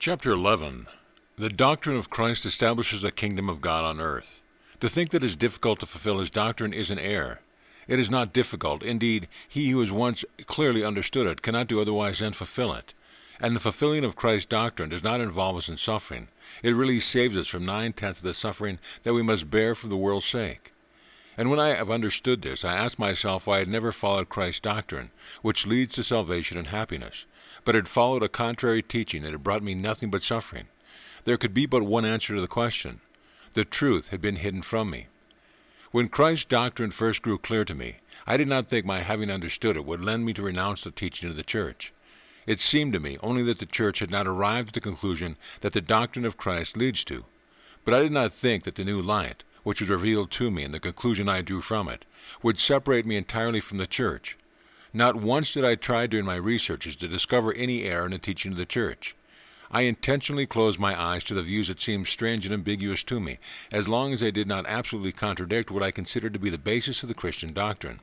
Chapter 11. The doctrine of Christ establishes a kingdom of God on earth. To think that it is difficult to fulfill his doctrine is an error. It is not difficult. Indeed, he who has once clearly understood it cannot do otherwise than fulfill it. And the fulfilling of Christ's doctrine does not involve us in suffering. It really saves us from 9/10 of the suffering that we must bear for the world's sake. And when I have understood this, I ask myself why I had never followed Christ's doctrine, which leads to salvation and happiness, but had followed a contrary teaching that had brought me nothing but suffering. There could be but one answer to the question. The truth had been hidden from me. When Christ's doctrine first grew clear to me, I did not think my having understood it would lend me to renounce the teaching of the Church. It seemed to me only that the Church had not arrived at the conclusion that the doctrine of Christ leads to. But I did not think that the new light, which was revealed to me and the conclusion I drew from it, would separate me entirely from the Church. Not once did I try during my researches to discover any error in the teaching of the Church. I intentionally closed my eyes to the views that seemed strange and ambiguous to me, as long as they did not absolutely contradict what I considered to be the basis of the Christian doctrine.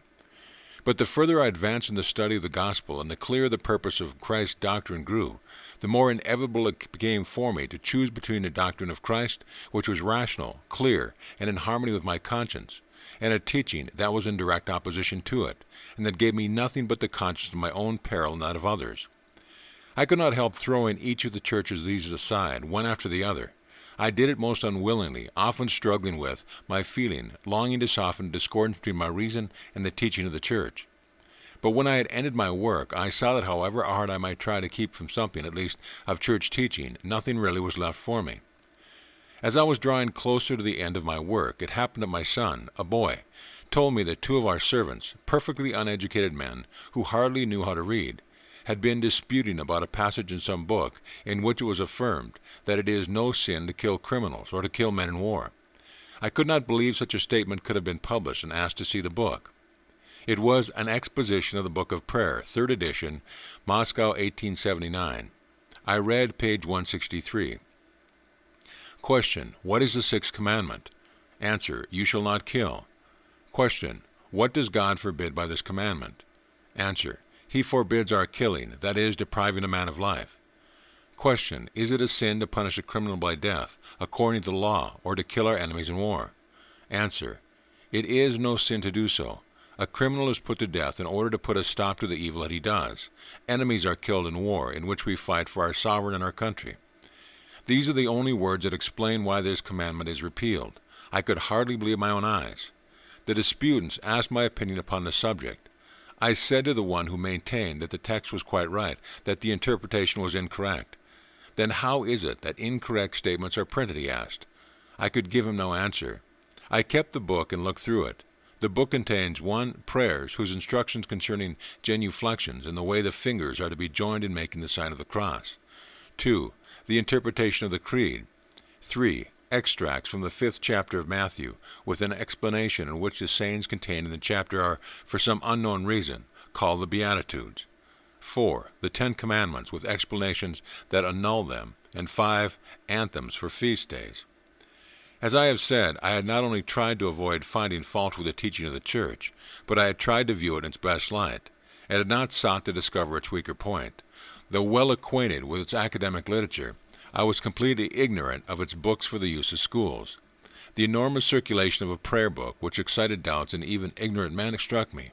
But the further I advanced in the study of the gospel and the clearer the purpose of Christ's doctrine grew, the more inevitable it became for me to choose between the doctrine of Christ, which was rational, clear, and in harmony with my conscience, and a teaching that was in direct opposition to it, and that gave me nothing but the conscience of my own peril and that of others. I could not help throwing each of the churches these aside, one after the other. I did it most unwillingly, often struggling with my feeling, longing to soften the discordance between my reason and the teaching of the Church. But when I had ended my work, I saw that however hard I might try to keep from something, at least, of church teaching, nothing really was left for me. As I was drawing closer to the end of my work, it happened that my son, a boy, told me that two of our servants, perfectly uneducated men, who hardly knew how to read, had been disputing about a passage in some book in which it was affirmed that it is no sin to kill criminals or to kill men in war. I could not believe such a statement could have been published and asked to see the book. It was an exposition of the Book of Prayer, 3rd edition, Moscow, 1879. I read page 163. Question: What is the sixth commandment? Answer: You shall not kill. Question: What does God forbid by this commandment? Answer: He forbids our killing, that is, depriving a man of life. Question: Is it a sin to punish a criminal by death, according to the law, or to kill our enemies in war? Answer: It is no sin to do so. A criminal is put to death in order to put a stop to the evil that he does. Enemies are killed in war, in which we fight for our sovereign and our country. These are the only words that explain why this commandment is repealed. I could hardly believe my own eyes. The disputants asked my opinion upon the subject. I said to the one who maintained that the text was quite right, that the interpretation was incorrect. Then how is it that incorrect statements are printed, he asked. I could give him no answer. I kept the book and looked through it. The book contains 1. Prayers, whose instructions concerning genuflections and the way the fingers are to be joined in making the sign of the cross. 2. The interpretation of the Creed. 3. Extracts from the 5th chapter of Matthew, with an explanation in which the sayings contained in the chapter are, for some unknown reason, called the Beatitudes. 4. The 10 Commandments, with explanations that annul them. And 5. Anthems for feast days. As I have said, I had not only tried to avoid finding fault with the teaching of the Church, but I had tried to view it in its best light, and had not sought to discover its weaker point. Though well acquainted with its academic literature, I was completely ignorant of its books for the use of schools. The enormous circulation of a prayer book, which excited doubts in even ignorant men, struck me.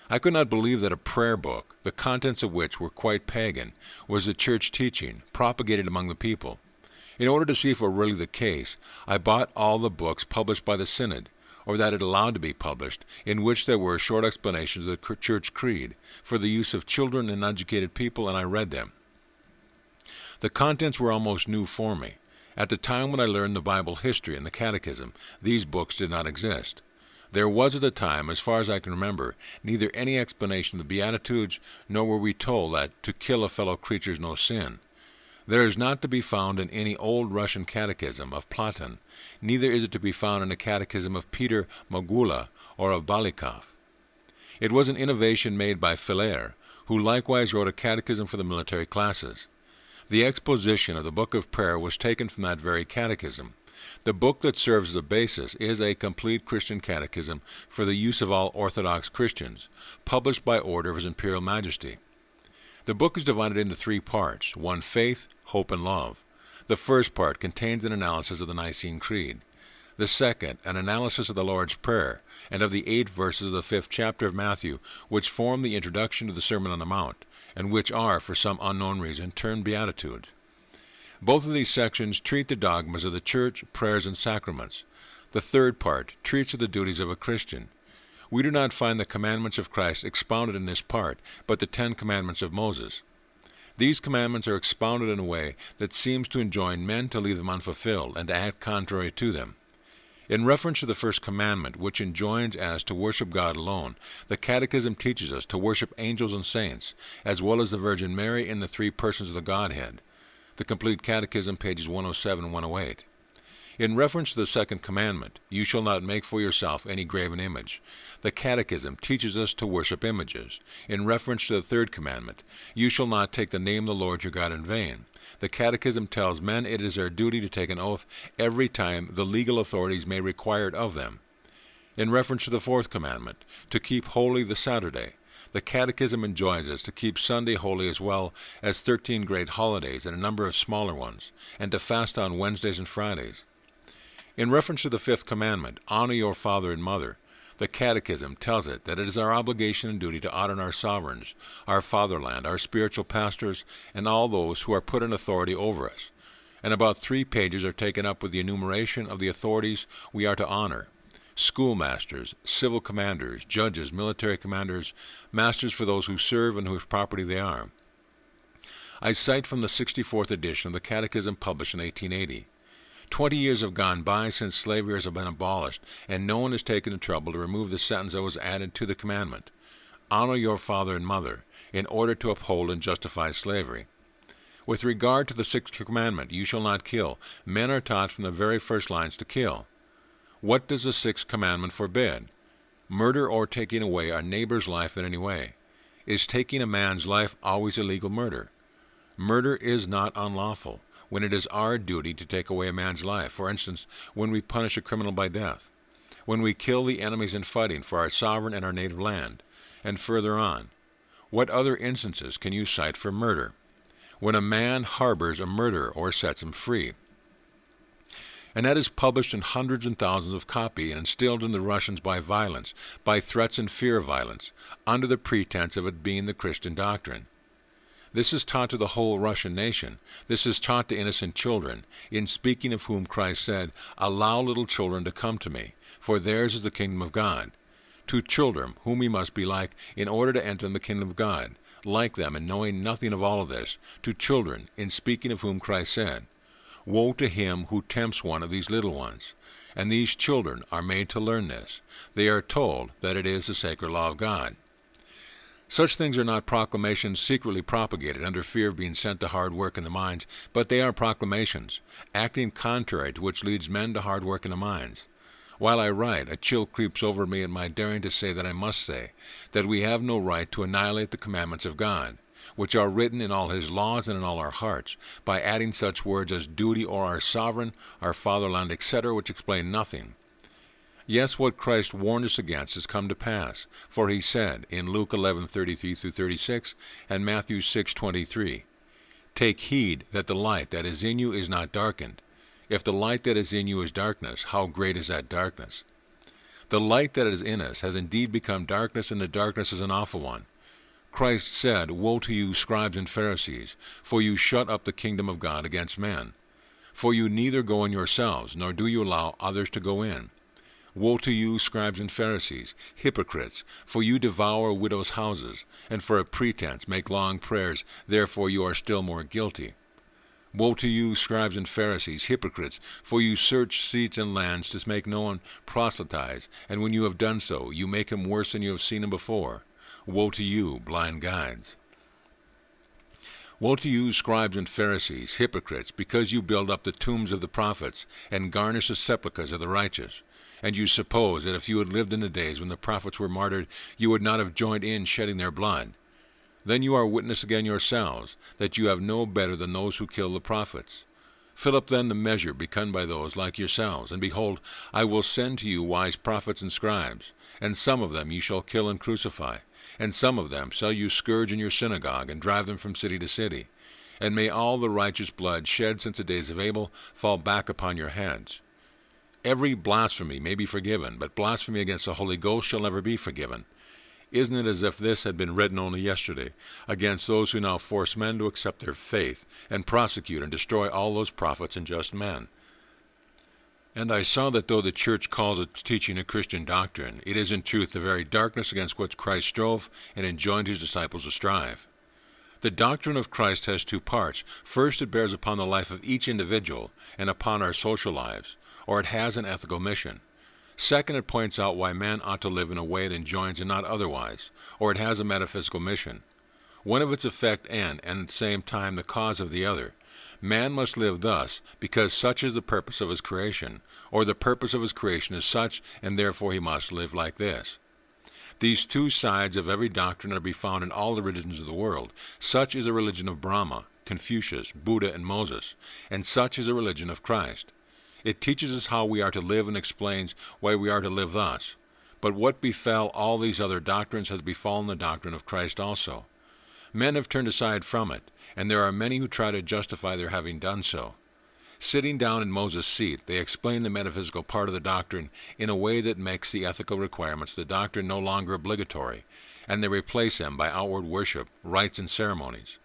I could not believe that a prayer book, the contents of which were quite pagan, was the Church teaching, propagated among the people. In order to see if it were really the case, I bought all the books published by the Synod, or that it allowed to be published, in which there were short explanations of the Church Creed, for the use of children and uneducated people, and I read them. The contents were almost new for me. At the time when I learned the Bible history and the Catechism, these books did not exist. There was at the time, as far as I can remember, neither any explanation of the Beatitudes, nor were we told that to kill a fellow creature is no sin. There is not to be found in any old Russian catechism of Platon, neither is it to be found in a catechism of Peter Mogula or of Balikov. It was an innovation made by Filaire, who likewise wrote a catechism for the military classes. The exposition of the Book of Prayer was taken from that very catechism. The book that serves as a basis is a complete Christian catechism for the use of all Orthodox Christians, published by order of His Imperial Majesty. The book is divided into 3 parts: 1, faith, hope, and love. The first part contains an analysis of the Nicene Creed. The second, an analysis of the Lord's Prayer and of the 8 verses of the 5th chapter of Matthew, which form the introduction to the Sermon on the Mount, and which are, for some unknown reason, termed Beatitudes. Both of these sections treat the dogmas of the Church, prayers, and sacraments. The third part treats of the duties of a Christian. We do not find the commandments of Christ expounded in this part, but the 10 commandments of Moses. These commandments are expounded in a way that seems to enjoin men to leave them unfulfilled and to act contrary to them. In reference to the first commandment, which enjoins us to worship God alone, the Catechism teaches us to worship angels and saints, as well as the Virgin Mary and the 3 persons of the Godhead. The Complete Catechism, pages 107 and 108. In reference to the second commandment, you shall not make for yourself any graven image, the Catechism teaches us to worship images. In reference to the third commandment, you shall not take the name of the Lord your God in vain, the Catechism tells men it is their duty to take an oath every time the legal authorities may require it of them. In reference to the fourth commandment, to keep holy the Saturday, the Catechism enjoins us to keep Sunday holy as well as 13 great holidays and a number of smaller ones, and to fast on Wednesdays and Fridays. In reference to the fifth commandment, honor your father and mother, the Catechism tells it that it is our obligation and duty to honor our sovereigns, our fatherland, our spiritual pastors, and all those who are put in authority over us. And about 3 pages are taken up with the enumeration of the authorities we are to honor: schoolmasters, civil commanders, judges, military commanders, masters for those who serve and whose property they are. I cite from the 64th edition of the Catechism published in 1880. 20 years have gone by since slavery has been abolished, and no one has taken the trouble to remove the sentence that was added to the commandment: honor your father and mother, in order to uphold and justify slavery. With regard to the sixth commandment, you shall not kill, men are taught from the very first lines to kill. What does the sixth commandment forbid? Murder or taking away our neighbor's life in any way. Is taking a man's life always illegal murder? Murder is not unlawful when it is our duty to take away a man's life, for instance, when we punish a criminal by death, when we kill the enemies in fighting for our sovereign and our native land, and further on. What other instances can you cite for murder? When a man harbors a murderer or sets him free. And that is published in hundreds and thousands of copies and instilled in the Russians by violence, by threats and fear of violence, under the pretense of it being the Christian doctrine. This is taught to the whole Russian nation. This is taught to innocent children, in speaking of whom Christ said, "Allow little children to come to me, for theirs is the kingdom of God." To children, whom we must be like in order to enter the kingdom of God, like them and knowing nothing of all of this, to children, in speaking of whom Christ said, "Woe to him who tempts one of these little ones." And these children are made to learn this. They are told that it is the sacred law of God. Such things are not proclamations secretly propagated under fear of being sent to hard work in the mines, but they are proclamations, acting contrary to which leads men to hard work in the mines. While I write, a chill creeps over me at my daring to say that I must say, that we have no right to annihilate the commandments of God, which are written in all his laws and in all our hearts, by adding such words as duty or our sovereign, our fatherland, etc., which explain nothing. Yes, what Christ warned us against has come to pass, for he said in Luke 11:33-36 and Matthew 6:23, "Take heed that the light that is in you is not darkened. If the light that is in you is darkness, how great is that darkness?" The light that is in us has indeed become darkness, and the darkness is an awful one. Christ said, "Woe to you, scribes and Pharisees, for you shut up the kingdom of God against men. For you neither go in yourselves, nor do you allow others to go in. Woe to you, scribes and Pharisees, hypocrites, for you devour widows' houses, and for a pretense make long prayers, therefore you are still more guilty. Woe to you, scribes and Pharisees, hypocrites, for you search seats and lands to make no one proselytize, and when you have done so, you make him worse than you have seen him before. Woe to you, blind guides! Woe to you, scribes and Pharisees, hypocrites, because you build up the tombs of the prophets, and garnish the sepulchres of the righteous. And you suppose that if you had lived in the days when the prophets were martyred, you would not have joined in shedding their blood. Then you are witness again yourselves, that you have no better than those who kill the prophets. Fill up then the measure begun by those like yourselves, and behold, I will send to you wise prophets and scribes, and some of them you shall kill and crucify, and some of them shall you scourge in your synagogue, and drive them from city to city. And may all the righteous blood shed since the days of Abel fall back upon your heads. Every blasphemy may be forgiven, but blasphemy against the Holy Ghost shall never be forgiven. Isn't it as if this had been written only yesterday, against those who now force men to accept their faith, and prosecute and destroy all those prophets and just men? And I saw that though the church calls its teaching a Christian doctrine, it is in truth the very darkness against which Christ strove and enjoined his disciples to strive. The doctrine of Christ has two parts. First, it bears upon the life of each individual and upon our social lives, or it has an ethical mission. Second, it points out why man ought to live in a way it enjoins and not otherwise, or it has a metaphysical mission. One of its effect and at the same time, the cause of the other. Man must live thus, because such is the purpose of his creation, or the purpose of his creation is such, and therefore he must live like this. These two sides of every doctrine are to be found in all the religions of the world. Such is the religion of Brahma, Confucius, Buddha, and Moses, and such is the religion of Christ. It teaches us how we are to live and explains why we are to live thus. But what befell all these other doctrines has befallen the doctrine of Christ also. Men have turned aside from it, and there are many who try to justify their having done so. Sitting down in Moses' seat, they explain the metaphysical part of the doctrine in a way that makes the ethical requirements of the doctrine no longer obligatory, and they replace them by outward worship, rites, and ceremonies.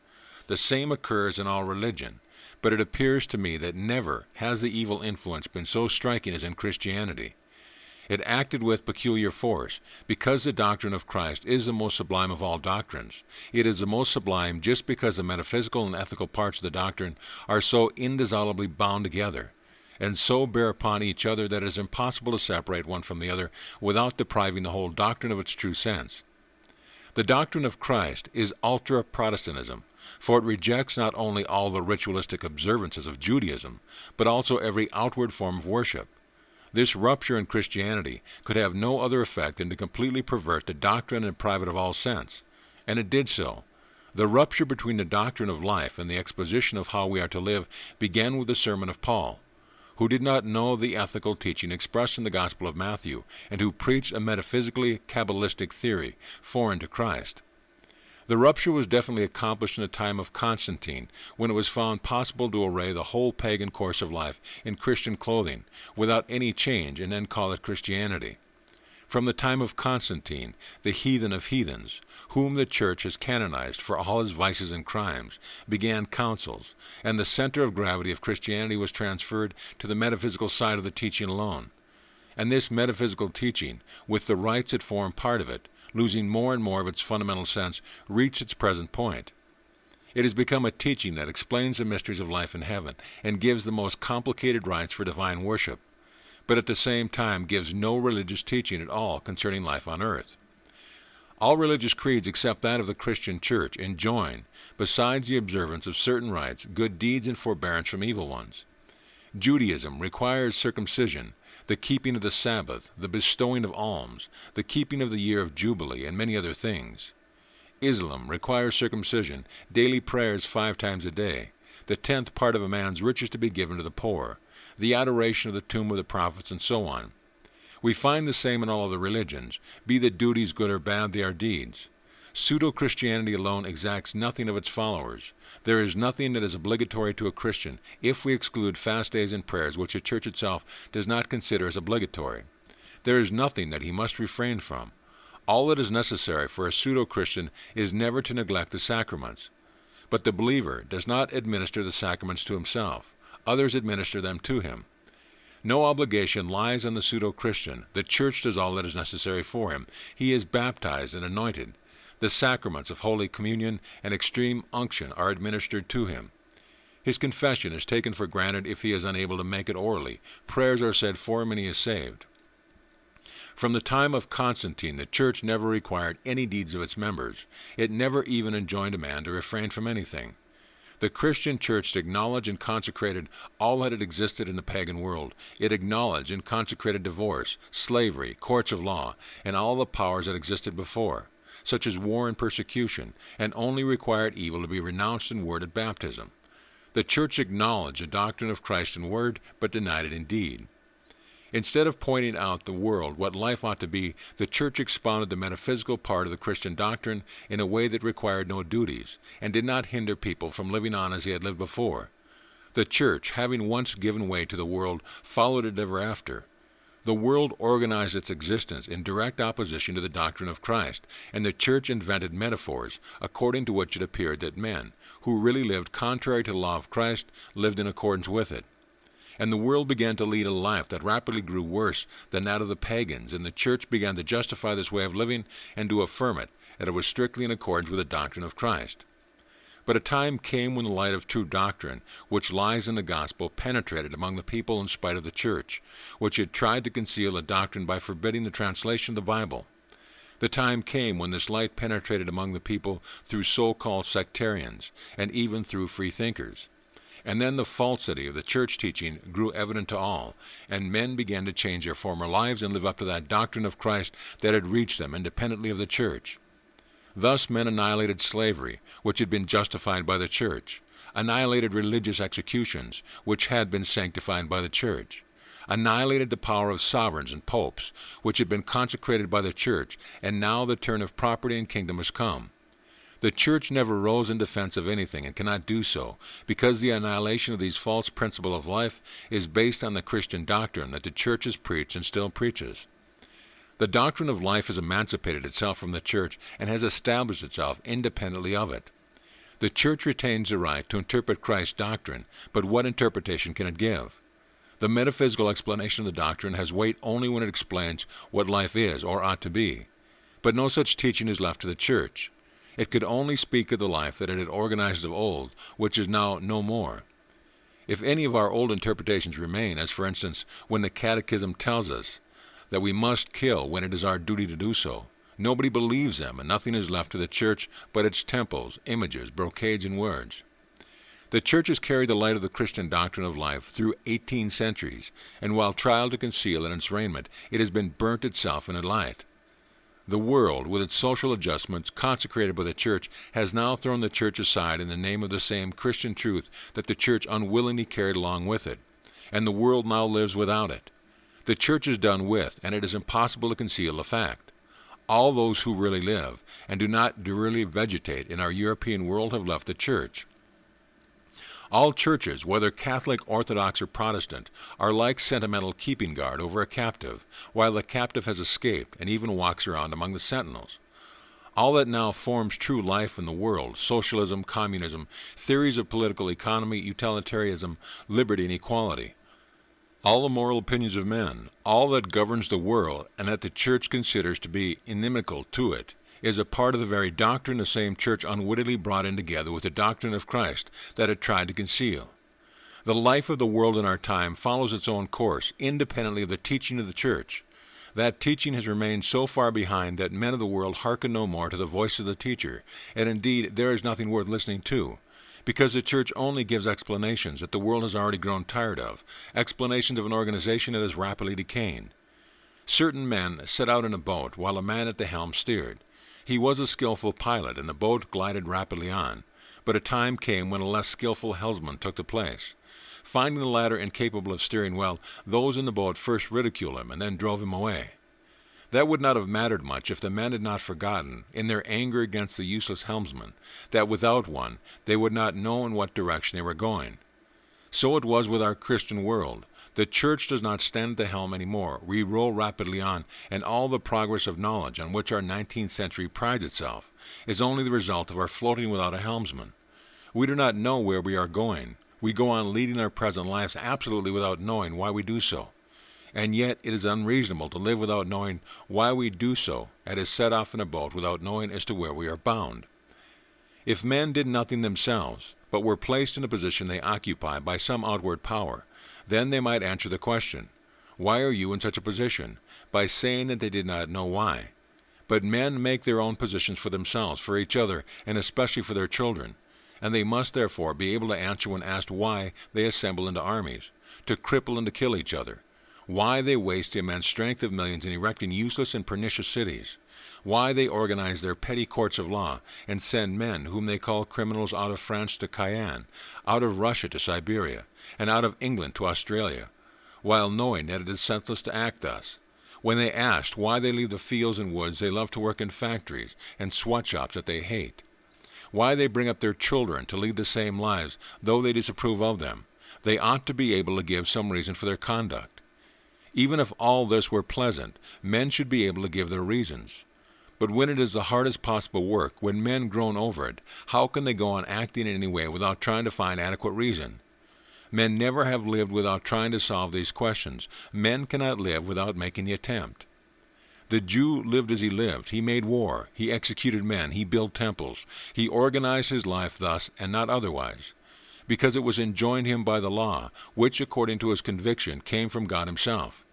The same occurs in all religion, but it appears to me that never has the evil influence been so striking as in Christianity. It acted with peculiar force, because the doctrine of Christ is the most sublime of all doctrines. It is the most sublime just because the metaphysical and ethical parts of the doctrine are so indissolubly bound together, and so bear upon each other that it is impossible to separate one from the other without depriving the whole doctrine of its true sense. The doctrine of Christ is ultra-Protestantism, for it rejects not only all the ritualistic observances of Judaism, but also every outward form of worship. This rupture in Christianity could have no other effect than to completely pervert the doctrine and deprive it of all sense, and it did so. The rupture between the doctrine of life and the exposition of how we are to live began with the sermon of Paul, who did not know the ethical teaching expressed in the Gospel of Matthew, and who preached a metaphysically Kabbalistic theory foreign to Christ. The rupture was definitely accomplished in the time of Constantine, when it was found possible to array the whole pagan course of life in Christian clothing, without any change, and then call it Christianity. From the time of Constantine, the heathen of heathens, whom the Church has canonized for all his vices and crimes, began councils, and the center of gravity of Christianity was transferred to the metaphysical side of the teaching alone. And this metaphysical teaching, with the rites that form part of it, losing more and more of its fundamental sense, reached its present point. It has become a teaching that explains the mysteries of life in heaven and gives the most complicated rites for divine worship, but at the same time gives no religious teaching at all concerning life on earth. All religious creeds except that of the Christian Church enjoin, besides the observance of certain rites, good deeds and forbearance from evil ones. Judaism requires circumcision, the keeping of the Sabbath, the bestowing of alms, the keeping of the year of Jubilee, and many other things. Islam requires circumcision, daily prayers 5 times a day, the 10th part of a man's riches to be given to the poor, the adoration of the tomb of the prophets, and so on. We find the same in all other religions. Be the duties good or bad, they are deeds. Pseudo-Christianity alone exacts nothing of its followers. There is nothing that is obligatory to a Christian, if we exclude fast days and prayers, which the Church itself does not consider as obligatory. There is nothing that he must refrain from. All that is necessary for a pseudo-Christian is never to neglect the sacraments. But the believer does not administer the sacraments to himself. Others administer them to him. No obligation lies on the pseudo-Christian. The Church does all that is necessary for him. He is baptized and anointed. The sacraments of Holy Communion and extreme unction are administered to him. His confession is taken for granted if he is unable to make it orally. Prayers are said for him and he is saved. From the time of Constantine, the Church never required any deeds of its members. It never even enjoined a man to refrain from anything. The Christian Church acknowledged and consecrated all that had existed in the pagan world. It acknowledged and consecrated divorce, slavery, courts of law, and all the powers that existed before, such as war and persecution, and only required evil to be renounced in word at baptism. The Church acknowledged the doctrine of Christ in word, but denied it in deed. Instead of pointing out the world what life ought to be, the Church expounded the metaphysical part of the Christian doctrine in a way that required no duties, and did not hinder people from living on as they had lived before. The Church, having once given way to the world, followed it ever after. The world organized its existence in direct opposition to the doctrine of Christ, and the Church invented metaphors, according to which it appeared that men, who really lived contrary to the law of Christ, lived in accordance with it. And the world began to lead a life that rapidly grew worse than that of the pagans, and the Church began to justify this way of living and to affirm it, that it was strictly in accordance with the doctrine of Christ. But a time came when the light of true doctrine, which lies in the gospel, penetrated among the people in spite of the Church, which had tried to conceal the doctrine by forbidding the translation of the Bible. The time came when this light penetrated among the people through so-called sectarians, and even through freethinkers. And then the falsity of the Church teaching grew evident to all, and men began to change their former lives and live up to that doctrine of Christ that had reached them independently of the Church. Thus men annihilated slavery, which had been justified by the Church, annihilated religious executions, which had been sanctified by the Church, annihilated the power of sovereigns and popes, which had been consecrated by the Church, and now the turn of property and kingdom has come. The Church never rose in defense of anything and cannot do so, because the annihilation of these false principles of life is based on the Christian doctrine that the Church has preached and still preaches. The doctrine of life has emancipated itself from the Church and has established itself independently of it. The Church retains the right to interpret Christ's doctrine, but what interpretation can it give? The metaphysical explanation of the doctrine has weight only when it explains what life is or ought to be. But no such teaching is left to the Church. It could only speak of the life that it had organized of old, which is now no more. If any of our old interpretations remain, as for instance when the Catechism tells us that we must kill when it is our duty to do so, nobody believes them, and nothing is left to the Church but its temples, images, brocades, and words. The Church has carried the light of the Christian doctrine of life through 18 centuries, and while tried to conceal in its raiment, it has been burnt itself in a light. The world, with its social adjustments consecrated by the Church, has now thrown the Church aside in the name of the same Christian truth that the Church unwillingly carried along with it, and the world now lives without it. The Church is done with, and it is impossible to conceal the fact. All those who really live, and do not really vegetate in our European world, have left the Church. All churches, whether Catholic, Orthodox, or Protestant, are like sentimental keeping guard over a captive, while the captive has escaped and even walks around among the sentinels. All that now forms true life in the world, socialism, communism, theories of political economy, utilitarianism, liberty, and equality, all the moral opinions of men, all that governs the world and that the Church considers to be inimical to it, is a part of the very doctrine the same Church unwittingly brought in together with the doctrine of Christ that it tried to conceal. The life of the world in our time follows its own course, independently of the teaching of the Church. That teaching has remained so far behind that men of the world hearken no more to the voice of the teacher, and indeed there is nothing worth listening to, because the Church only gives explanations that the world has already grown tired of, explanations of an organization that is rapidly decaying. Certain men set out in a boat while a man at the helm steered. He was a skillful pilot, and the boat glided rapidly on, but a time came when a less skillful helmsman took the place. Finding the latter incapable of steering well, those in the boat first ridiculed him and then drove him away. That would not have mattered much if the men had not forgotten, in their anger against the useless helmsman, that without one they would not know in what direction they were going. So it was with our Christian world. The Church does not stand at the helm any more. We roll rapidly on, and all the progress of knowledge on which our 19th century prides itself is only the result of our floating without a helmsman. We do not know where we are going. We go on leading our present lives absolutely without knowing why we do so. And yet it is unreasonable to live without knowing why we do so, and to set off in a boat without knowing as to where we are bound. If men did nothing themselves, but were placed in a position they occupy by some outward power, then they might answer the question, "Why are you in such a position?" by saying that they did not know why. But men make their own positions for themselves, for each other, and especially for their children, and they must therefore be able to answer when asked why they assemble into armies, to cripple and to kill each other, why they waste the immense strength of millions in erecting useless and pernicious cities, why they organize their petty courts of law and send men whom they call criminals out of France to Cayenne, out of Russia to Siberia, and out of England to Australia, while knowing that it is senseless to act thus. When they asked why they leave the fields and woods they love to work in factories and sweatshops that they hate, why they bring up their children to lead the same lives though they disapprove of them, they ought to be able to give some reason for their conduct. Even if all this were pleasant, men should be able to give their reasons. But when it is the hardest possible work, when men groan over it, how can they go on acting in any way without trying to find adequate reason? Men never have lived without trying to solve these questions. Men cannot live without making the attempt. The Jew lived as he lived. He made war. He executed men. He built temples. He organized his life thus and not otherwise, because it was enjoined him by the law, which, according to his conviction, came from God himself.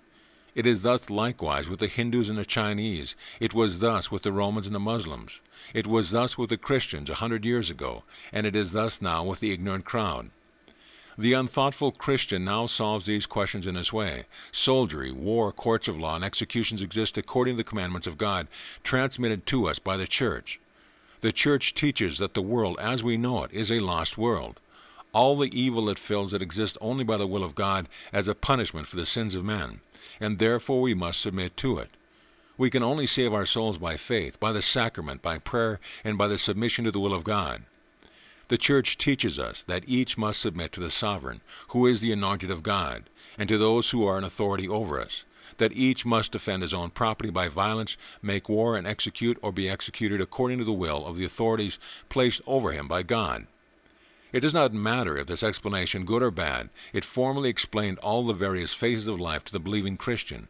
It is thus likewise with the Hindus and the Chinese. It was thus with the Romans and the Muslims. It was thus with the Christians 100 years ago, and it is thus now with the ignorant crowd. The unthoughtful Christian now solves these questions in this way. Soldiery, war, courts of law, and executions exist according to the commandments of God, transmitted to us by the Church. The Church teaches that the world as we know it is a lost world. All the evil it fills it exists only by the will of God as a punishment for the sins of men, and therefore we must submit to it. We can only save our souls by faith, by the sacrament, by prayer, and by the submission to the will of God. The Church teaches us that each must submit to the sovereign, who is the anointed of God, and to those who are in authority over us, that each must defend his own property by violence, make war, and execute or be executed according to the will of the authorities placed over him by God. It does not matter if this explanation, good or bad, it formally explained all the various phases of life to the believing Christian,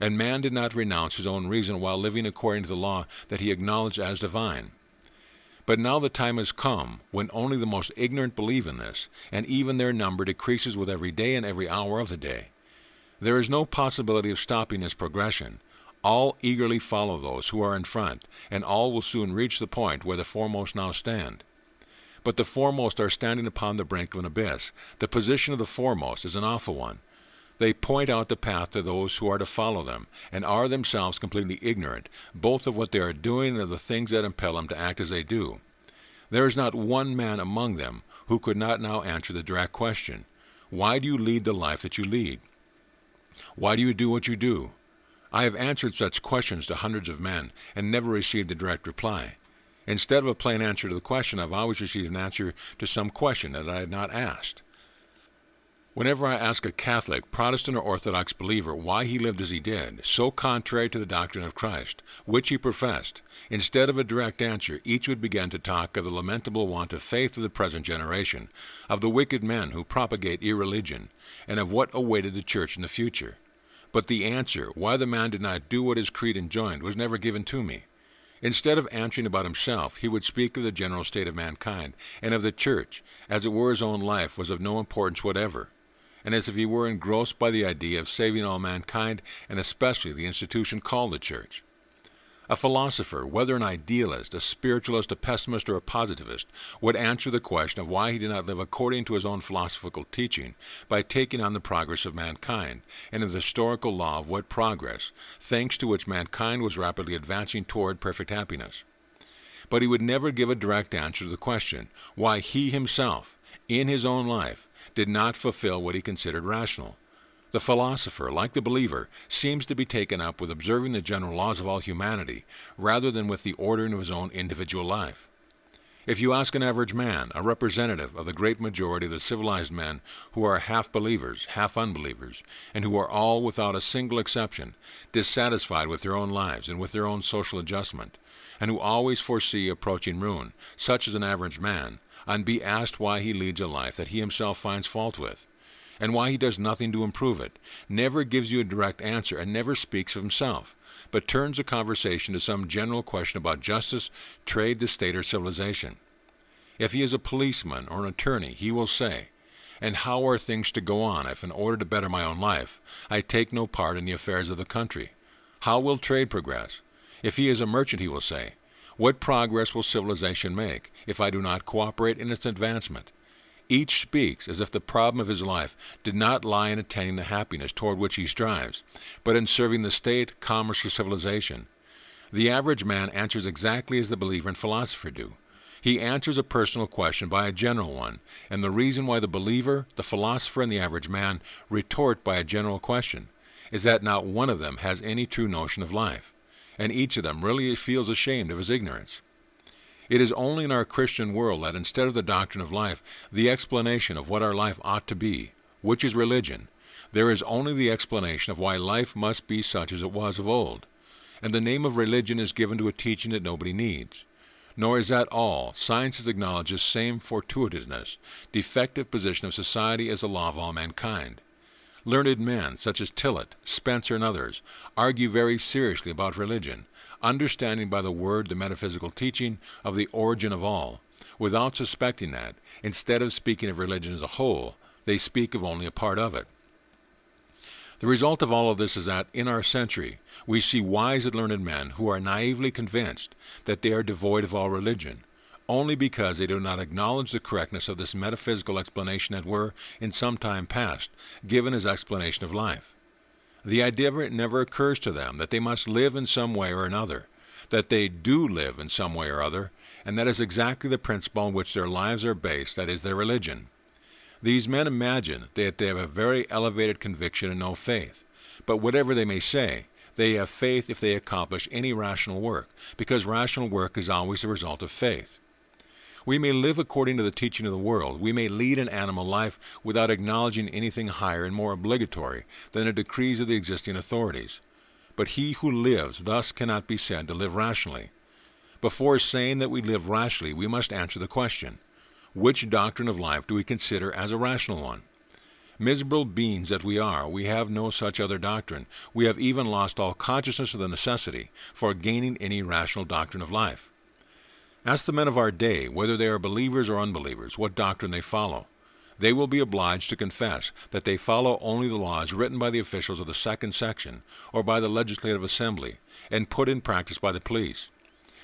and man did not renounce his own reason while living according to the law that he acknowledged as divine. But now the time has come when only the most ignorant believe in this, and even their number decreases with every day and every hour of the day. There is no possibility of stopping this progression. All eagerly follow those who are in front, and all will soon reach the point where the foremost now stand. But the foremost are standing upon the brink of an abyss. The position of the foremost is an awful one. They point out the path to those who are to follow them, and are themselves completely ignorant, both of what they are doing and of the things that impel them to act as they do. There is not one man among them who could not now answer the direct question, why do you lead the life that you lead? Why do you do what you do? I have answered such questions to hundreds of men, and never received a direct reply. Instead of a plain answer to the question, I've always received an answer to some question that I had not asked. Whenever I ask a Catholic, Protestant, or Orthodox believer why he lived as he did, so contrary to the doctrine of Christ, which he professed, instead of a direct answer, each would begin to talk of the lamentable want of faith of the present generation, of the wicked men who propagate irreligion, and of what awaited the Church in the future. But the answer, why the man did not do what his creed enjoined, was never given to me. Instead of answering about himself, he would speak of the general state of mankind, and of the Church, as it were his own life was of no importance whatever, and as if he were engrossed by the idea of saving all mankind, and especially the institution called the Church. A philosopher, whether an idealist, a spiritualist, a pessimist, or a positivist, would answer the question of why he did not live according to his own philosophical teaching by taking on the progress of mankind, and of the historical law of what progress, thanks to which mankind was rapidly advancing toward perfect happiness. But he would never give a direct answer to the question why he himself, in his own life, did not fulfill what he considered rational. The philosopher, like the believer, seems to be taken up with observing the general laws of all humanity, rather than with the ordering of his own individual life. If you ask an average man, a representative of the great majority of the civilized men who are half believers, half unbelievers, and who are all, without a single exception, dissatisfied with their own lives and with their own social adjustment, and who always foresee approaching ruin, such as an average man, and be asked why he leads a life that he himself finds fault with, and why he does nothing to improve it, never gives you a direct answer and never speaks of himself, but turns the conversation to some general question about justice, trade, the state, or civilization. If he is a policeman or an attorney, he will say, "And how are things to go on if, in order to better my own life, I take no part in the affairs of the country? How will trade progress?" If he is a merchant, he will say, "What progress will civilization make if I do not cooperate in its advancement?" Each speaks as if the problem of his life did not lie in attaining the happiness toward which he strives, but in serving the state, commerce, or civilization. The average man answers exactly as the believer and philosopher do. He answers a personal question by a general one, and the reason why the believer, the philosopher, and the average man retort by a general question is that not one of them has any true notion of life, and each of them really feels ashamed of his ignorance. It is only in our Christian world that instead of the doctrine of life, the explanation of what our life ought to be, which is religion, there is only the explanation of why life must be such as it was of old, and the name of religion is given to a teaching that nobody needs. Nor is that all. Science has acknowledged this same fortuitousness, defective position of society as the law of all mankind. Learned men, such as Tillett, Spencer, and others, argue very seriously about religion, understanding by the word the metaphysical teaching of the origin of all, without suspecting that, instead of speaking of religion as a whole, they speak of only a part of it. The result of all of this is that, in our century, we see wise and learned men who are naively convinced that they are devoid of all religion, only because they do not acknowledge the correctness of this metaphysical explanation that were, in some time past, given as explanation of life. The idea never occurs to them that they must live in some way or another, that they do live in some way or other, and that is exactly the principle on which their lives are based, that is, their religion. These men imagine that they have a very elevated conviction and no faith, but whatever they may say, they have faith if they accomplish any rational work, because rational work is always the result of faith. We may live according to the teaching of the world, we may lead an animal life without acknowledging anything higher and more obligatory than the decrees of the existing authorities. But he who lives thus cannot be said to live rationally. Before saying that we live rationally, we must answer the question, which doctrine of life do we consider as a rational one? Miserable beings that we are, we have no such other doctrine. We have even lost all consciousness of the necessity for gaining any rational doctrine of life. Ask the men of our day, whether they are believers or unbelievers, what doctrine they follow. They will be obliged to confess that they follow only the laws written by the officials of the second section or by the legislative assembly and put in practice by the police.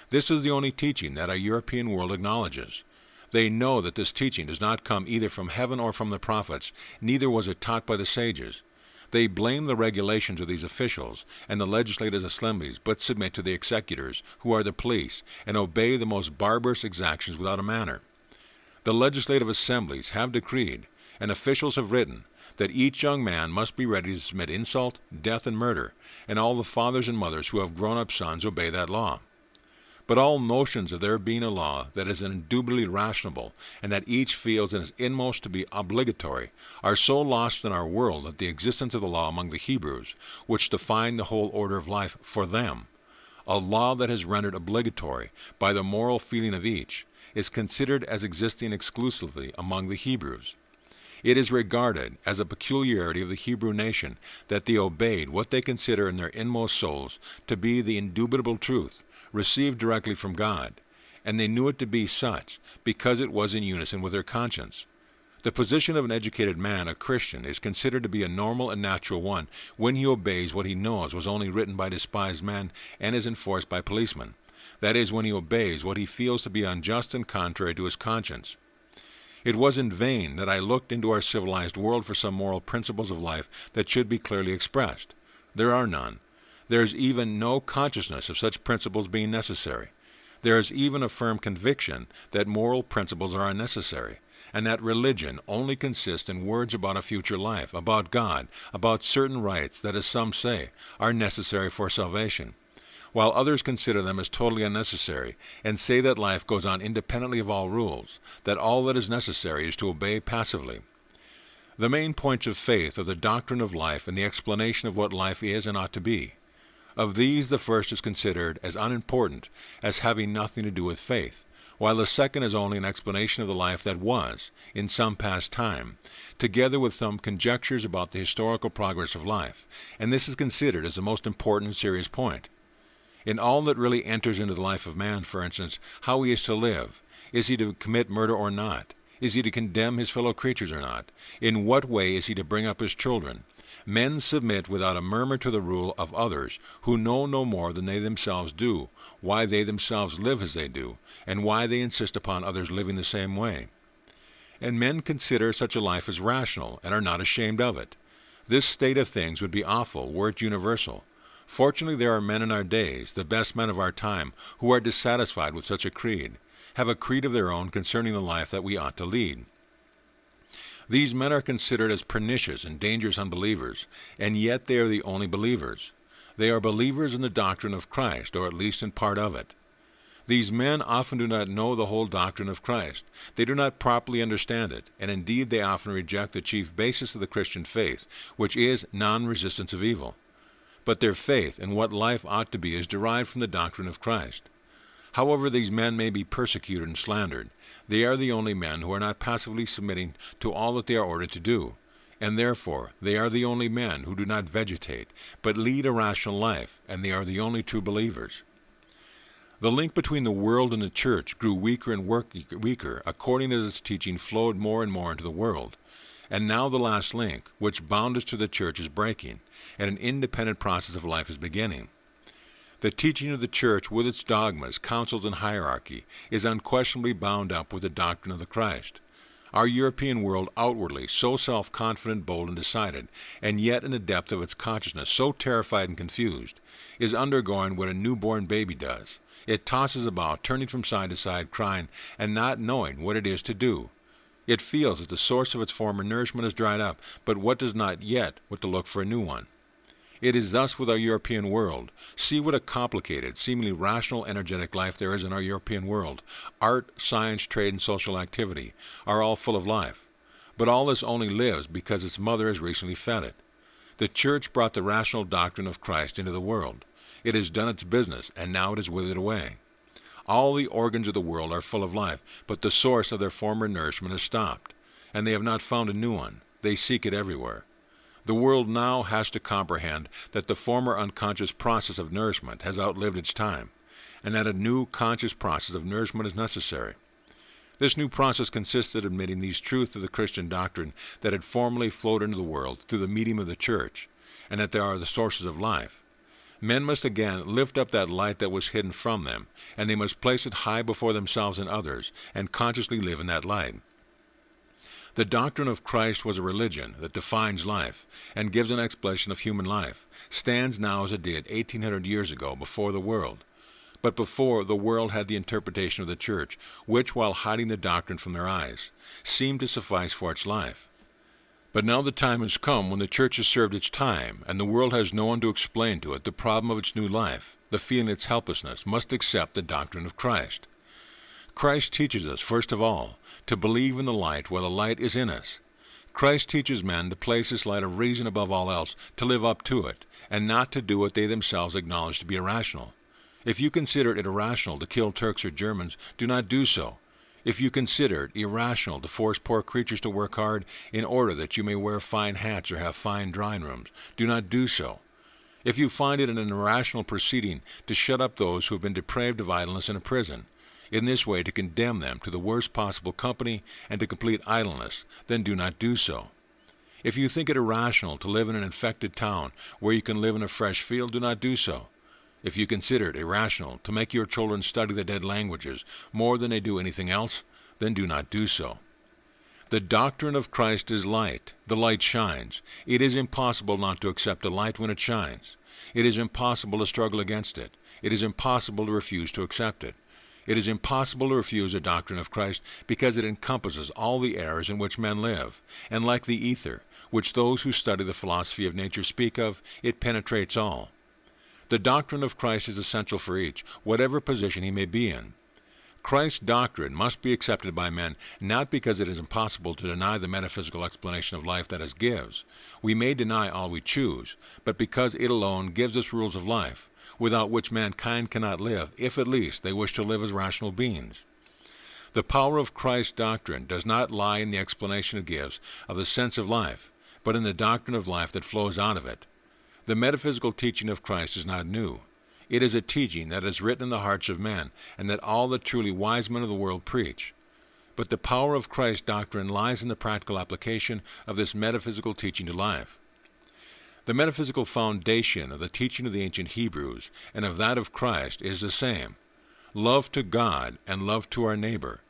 This is the only teaching that our European world acknowledges. They know that this teaching does not come either from heaven or from the prophets, neither was it taught by the sages. They blame the regulations of these officials and the legislative assemblies, but submit to the executors, who are the police, and obey the most barbarous exactions without a manner. The legislative assemblies have decreed, and officials have written, that each young man must be ready to submit insult, death, and murder, and all the fathers and mothers who have grown-up sons obey that law. But all notions of there being a law that is indubitably rational, and that each feels in his inmost to be obligatory, are so lost in our world that the existence of the law among the Hebrews, which defined the whole order of life for them, a law that is rendered obligatory by the moral feeling of each, is considered as existing exclusively among the Hebrews. It is regarded as a peculiarity of the Hebrew nation that they obeyed what they consider in their inmost souls to be the indubitable truth, received directly from God, and they knew it to be such because it was in unison with their conscience. The position of an educated man, a Christian, is considered to be a normal and natural one when he obeys what he knows was only written by despised men and is enforced by policemen. That is, when he obeys what he feels to be unjust and contrary to his conscience. It was in vain that I looked into our civilized world for some moral principles of life that should be clearly expressed. There are none. There is even no consciousness of such principles being necessary. There is even a firm conviction that moral principles are unnecessary, and that religion only consists in words about a future life, about God, about certain rights that, as some say, are necessary for salvation, while others consider them as totally unnecessary, and say that life goes on independently of all rules, that all that is necessary is to obey passively. The main points of faith are the doctrine of life and the explanation of what life is and ought to be. Of these, the first is considered as unimportant, as having nothing to do with faith, while the second is only an explanation of the life that was, in some past time, together with some conjectures about the historical progress of life, and this is considered as the most important and serious point. In all that really enters into the life of man, for instance, how he is to live, is he to commit murder or not? Is he to condemn his fellow creatures or not? In what way is he to bring up his children? Men submit without a murmur to the rule of others who know no more than they themselves do, why they themselves live as they do, and why they insist upon others living the same way. And men consider such a life as rational and are not ashamed of it. This state of things would be awful were it universal. Fortunately, there are men in our days, the best men of our time, who are dissatisfied with such a creed, have a creed of their own concerning the life that we ought to lead. These men are considered as pernicious and dangerous unbelievers, and yet they are the only believers. They are believers in the doctrine of Christ, or at least in part of it. These men often do not know the whole doctrine of Christ. They do not properly understand it, and indeed they often reject the chief basis of the Christian faith, which is non-resistance of evil. But their faith in what life ought to be is derived from the doctrine of Christ. However these men may be persecuted and slandered, they are the only men who are not passively submitting to all that they are ordered to do, and therefore they are the only men who do not vegetate, but lead a rational life, and they are the only true believers. The link between the world and the church grew weaker and weaker according as its teaching flowed more and more into the world. And now the last link, which bound us to the church, is breaking, and an independent process of life is beginning. The teaching of the church, with its dogmas, councils, and hierarchy, is unquestionably bound up with the doctrine of the Christ. Our European world, outwardly so self-confident, bold, and decided, and yet in the depth of its consciousness so terrified and confused, is undergoing what a newborn baby does. It tosses about, turning from side to side, crying, and not knowing what it is to do. It feels that the source of its former nourishment has dried up, but what does not yet what to look for a new one. It is thus with our European world. See what a complicated, seemingly rational, energetic life there is in our European world. Art, science, trade, and social activity are all full of life. But all this only lives because its mother has recently fed it. The church brought the rational doctrine of Christ into the world. It has done its business, and now it has withered away. All the organs of the world are full of life, but the source of their former nourishment has stopped, and they have not found a new one. They seek it everywhere. The world now has to comprehend that the former unconscious process of nourishment has outlived its time, and that a new conscious process of nourishment is necessary. This new process consisted of admitting these truths of the Christian doctrine that had formerly flowed into the world through the medium of the church, and that they are the sources of life. Men must again lift up that light that was hidden from them, and they must place it high before themselves and others, and consciously live in that light. The doctrine of Christ was a religion that defines life and gives an explanation of human life, stands now as it did 1800 years ago before the world. But before, the world had the interpretation of the church, which, while hiding the doctrine from their eyes, seemed to suffice for its life. But now the time has come when the church has served its time, and the world has no one to explain to it the problem of its new life, the feeling its helplessness, must accept the doctrine of Christ. Christ teaches us, first of all, to believe in the light while the light is in us. Christ teaches men to place this light of reason above all else, to live up to it, and not to do what they themselves acknowledge to be irrational. If you consider it irrational to kill Turks or Germans, do not do so. If you consider it irrational to force poor creatures to work hard in order that you may wear fine hats or have fine drawing rooms, do not do so. If you find it an irrational proceeding to shut up those who have been depraved of idleness in a prison, in this way to condemn them to the worst possible company and to complete idleness, then do not do so. If you think it irrational to live in an infected town where you can live in a fresh field, do not do so. If you consider it irrational to make your children study the dead languages more than they do anything else, then do not do so. The doctrine of Christ is light. The light shines. It is impossible not to accept the light when it shines. It is impossible to struggle against it. It is impossible to refuse to accept it. It is impossible to refuse the doctrine of Christ because it encompasses all the errors in which men live, and like the ether, which those who study the philosophy of nature speak of, it penetrates all. The doctrine of Christ is essential for each, whatever position he may be in. Christ's doctrine must be accepted by men, not because it is impossible to deny the metaphysical explanation of life that it gives. We may deny all we choose, but because it alone gives us rules of life, without which mankind cannot live, if at least they wish to live as rational beings. The power of Christ's doctrine does not lie in the explanation it gives of the sense of life, but in the doctrine of life that flows out of it. The metaphysical teaching of Christ is not new. It is a teaching that is written in the hearts of men, and that all the truly wise men of the world preach. But the power of Christ's doctrine lies in the practical application of this metaphysical teaching to life. The metaphysical foundation of the teaching of the ancient Hebrews and of that of Christ is the same: love to God and love to our neighbor.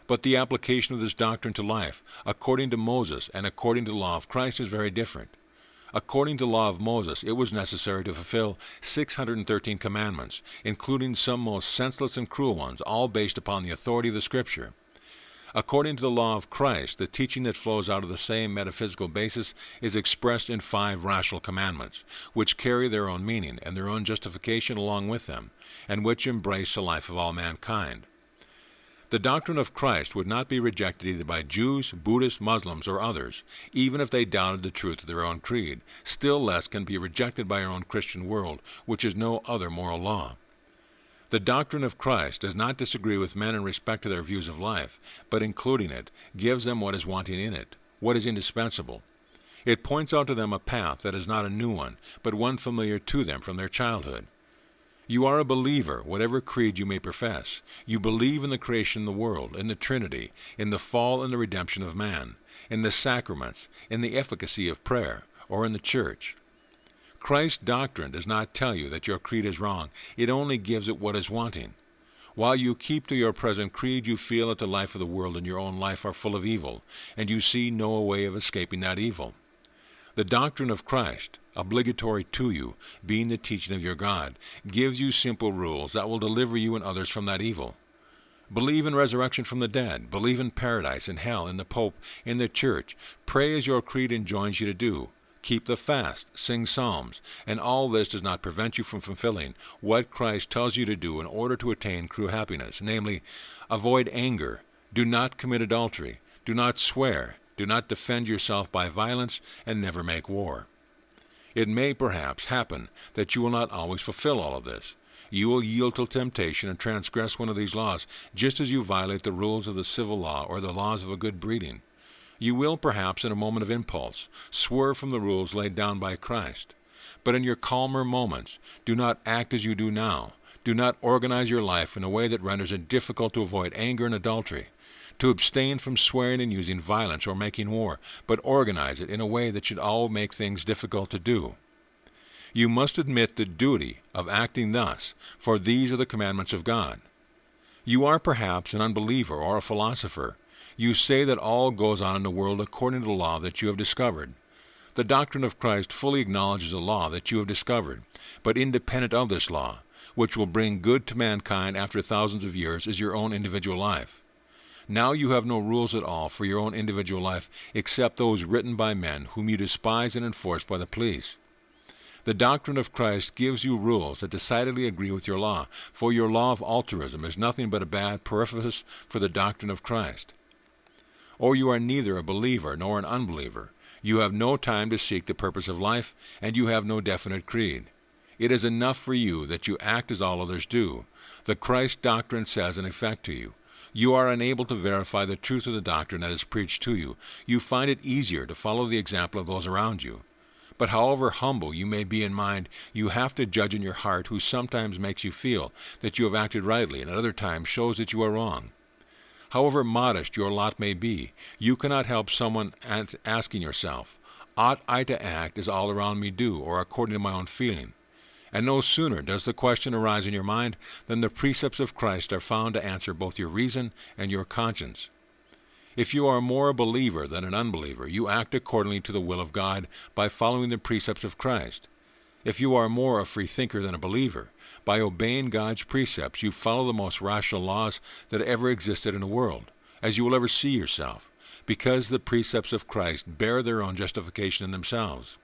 But the application of this doctrine to life, according to Moses and according to the law of Christ, is very different. According to the law of Moses, it was necessary to fulfill 613 commandments, including some most senseless and cruel ones, all based upon the authority of the Scripture. According to the law of Christ, the teaching that flows out of the same metaphysical basis is expressed in 5 rational commandments, which carry their own meaning and their own justification along with them, and which embrace the life of all mankind. The doctrine of Christ would not be rejected either by Jews, Buddhists, Muslims, or others, even if they doubted the truth of their own creed. Still less can be rejected by our own Christian world, which is no other moral law. The doctrine of Christ does not disagree with men in respect to their views of life, but including it, gives them what is wanting in it, what is indispensable. It points out to them a path that is not a new one, but one familiar to them from their childhood. You are a believer, whatever creed you may profess. You believe in the creation of the world, in the Trinity, in the fall and the redemption of man, in the sacraments, in the efficacy of prayer, or in the church. Christ's doctrine does not tell you that your creed is wrong. It only gives it what is wanting. While you keep to your present creed, you feel that the life of the world and your own life are full of evil, and you see no way of escaping that evil. The doctrine of Christ, obligatory to you, being the teaching of your God, gives you simple rules that will deliver you and others from that evil. Believe in resurrection from the dead. Believe in paradise, in hell, in the Pope, in the church. Pray as your creed enjoins you to do. Keep the fast, sing psalms, and all this does not prevent you from fulfilling what Christ tells you to do in order to attain true happiness, namely, avoid anger, do not commit adultery, do not swear, do not defend yourself by violence, and never make war. It may perhaps happen that you will not always fulfill all of this. You will yield to temptation and transgress one of these laws, just as you violate the rules of the civil law or the laws of a good breeding. You will, perhaps in a moment of impulse, swerve from the rules laid down by Christ. But in your calmer moments, do not act as you do now. Do not organize your life in a way that renders it difficult to avoid anger and adultery, to abstain from swearing and using violence or making war, but organize it in a way that should all make things difficult to do. You must admit the duty of acting thus, for these are the commandments of God. You are perhaps an unbeliever or a philosopher. You say that all goes on in the world according to the law that you have discovered. The doctrine of Christ fully acknowledges the law that you have discovered, but independent of this law, which will bring good to mankind after thousands of years, is your own individual life. Now you have no rules at all for your own individual life except those written by men whom you despise and enforce by the police. The doctrine of Christ gives you rules that decidedly agree with your law, for your law of altruism is nothing but a bad periphrasis for the doctrine of Christ. Or you are neither a believer nor an unbeliever. You have no time to seek the purpose of life, and you have no definite creed. It is enough for you that you act as all others do. The Christ doctrine says in effect to you. You are unable to verify the truth of the doctrine that is preached to you. You find it easier to follow the example of those around you. But however humble you may be in mind, you have to judge in your heart who sometimes makes you feel that you have acted rightly and at other times shows that you are wrong. However modest your lot may be, you cannot help someone asking yourself, ought I to act as all around me do, or according to my own feeling? And no sooner does the question arise in your mind than the precepts of Christ are found to answer both your reason and your conscience. If you are more a believer than an unbeliever, you act accordingly to the will of God by following the precepts of Christ. If you are more a free thinker than a believer, by obeying God's precepts, you follow the most rational laws that ever existed in the world, as you will ever see yourself, because the precepts of Christ bear their own justification in themselves.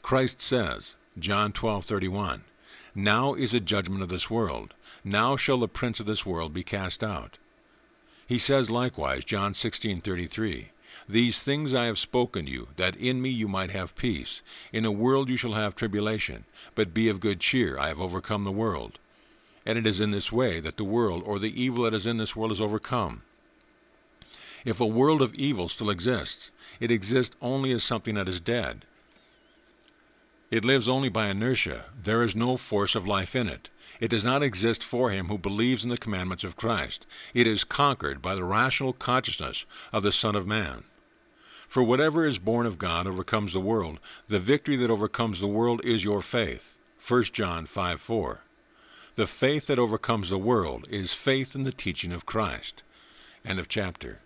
Christ says, John 12:31, "Now is the judgment of this world. Now shall the prince of this world be cast out." He says likewise, John 16:33, "These things I have spoken to you, that in me you might have peace. In the world you shall have tribulation, but be of good cheer, I have overcome the world." And it is in this way that the world, or the evil that is in this world, is overcome. If a world of evil still exists, it exists only as something that is dead. It lives only by inertia. There is no force of life in it. It does not exist for him who believes in the commandments of Christ. It is conquered by the rational consciousness of the Son of Man. For whatever is born of God overcomes the world. The victory that overcomes the world is your faith. 1 John 5:4. The faith that overcomes the world is faith in the teaching of Christ. End of chapter.